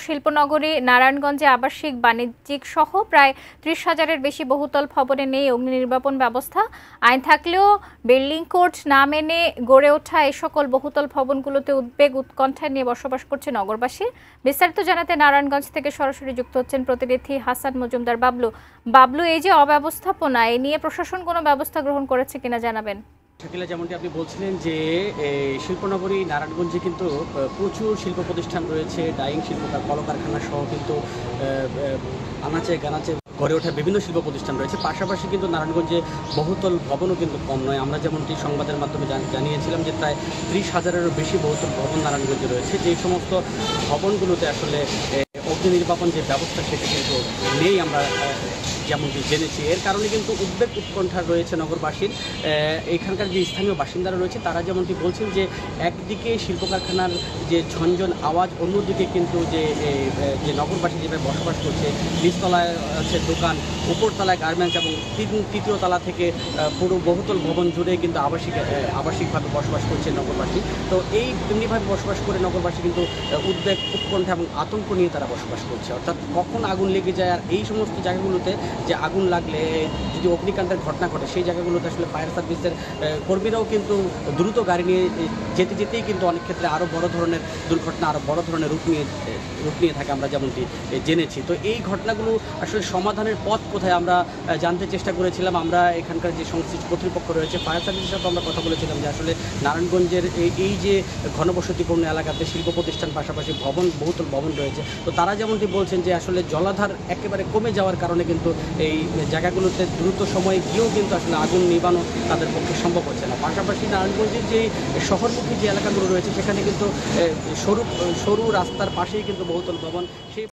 শিল্পনগরী নারায়ণগঞ্জে আবাসিক বাণিজ্যিক সহ প্রায় ৩০,০০০-এর বেশি বহুতল ভবনে নেই অগ্নি নির্বাপন ব্যবস্থা। আইন থাকলেও বিল্ডিং কোড না মেনে গড়ে ওঠা এই সকল বহুতল ভবনগুলোতে উদ্বেগ উৎকণ্ঠা নিয়ে বসবাস করছে নগরবাসী। বিস্তারিত জানাতে নারায়ণগঞ্জ থেকে সরাসরি যুক্ত হচ্ছেন প্রতিনিধি হাসান মজুমদার। বাবলু, এই যে অব্যবস্থাপনা, এ নিয়ে প্রশাসন কোনো ব্যবস্থা গ্রহণ করেছে কিনা জানাবেন। শাকিলা, যেমনটি আপনি বলছিলেন যে শিল্পনগরী নারায়ণগঞ্জে কিন্তু প্রচুর শিল্প প্রতিষ্ঠান রয়েছে, ডাইং শিল্প কলকারখানা সহ কিন্তু আনাচে গানাচে গড়ে ওঠা বিভিন্ন শিল্প প্রতিষ্ঠান রয়েছে। পাশাপাশি কিন্তু নারায়ণগঞ্জে বহুতল ভবনও কিন্তু কম নয়। আমরা যেমনটি সংবাদের মাধ্যমে জানিয়েছিলাম যে প্রায় ৩০,০০০-এরও বেশি বহুতল ভবন নারায়ণগঞ্জে রয়েছে। যে সমস্ত ভবনগুলোতে আসলে অগ্নি নির্বাপন যে ব্যবস্থা সেটা কিন্তু নেই আমরা যেমনটি জেনেছি। এর কারণে কিন্তু উদ্বেগ উৎকণ্ঠা রয়েছে নগরবাসীর। এখানকার যে স্থানীয় বাসিন্দারা রয়েছে তারা যেমনটি বলছেন যে একদিকে শিল্প কারখানার যে ঝনঝন আওয়াজ, অন্যদিকে কিন্তু যে নগরবাসী যেভাবে বসবাস করছে, নিচতলায় আছে দোকান, উপরতলায় গার্মেন্টস এবং তৃতীয় তলা থেকে পুরো বহুতল ভবন জুড়ে কিন্তু আবাসিকভাবে বসবাস করছে নগরবাসী। তো এমনিভাবে বসবাস করে নগরবাসী কিন্তু উদ্বেগ উৎকণ্ঠা এবং আতঙ্ক নিয়ে তারা বসবাস করছে। অর্থাৎ কখন আগুন লেগে যায়, আর এই সমস্ত জায়গাগুলোতে যে আগুন লাগলে যদি অগ্নিকাণ্ডের ঘটনা ঘটে সেই জায়গাগুলোতে আসলে ফায়ার সার্ভিসের কর্মীরাও কিন্তু দ্রুত গাড়ি নিয়ে যেতেই কিন্তু অনেক ক্ষেত্রে আরও বড় ধরনের দুর্ঘটনা, আরও বড় ধরনের রূপ নিয়ে থাকে আমরা যেমনটি জেনেছি। তো এই ঘটনাগুলো আসলে সমাধানের পথ কোথায় আমরা জানতে চেষ্টা করেছিলাম। আমরা এখানকার যে সংশ্লিষ্ট কর্তৃপক্ষ রয়েছে ফায়ার সার্ভিসের সাথে আমরা কথা বলেছিলাম যে আসলে নারায়ণগঞ্জের এই যে ঘনবসতিপূর্ণ এলাকাতে শিল্প প্রতিষ্ঠান পাশাপাশি বহুতল ভবন রয়েছে, তো তারা যেমনটি বলছেন যে আসলে জলাধার একেবারে কমে যাওয়ার কারণে কিন্তু এই জায়গাগুলোতে দ্রুত সময়ে গিয়েও কিন্তু আসলে আগুন নিবানো তাদের পক্ষে সম্ভব হচ্ছে না। পাশাপাশি নারায়ণগঞ্জের যে শহরমুখী যে এলাকাগুলো রয়েছে সেখানে কিন্তু সরু রাস্তার পাশেই কিন্তু বহুতল ভবন, সেই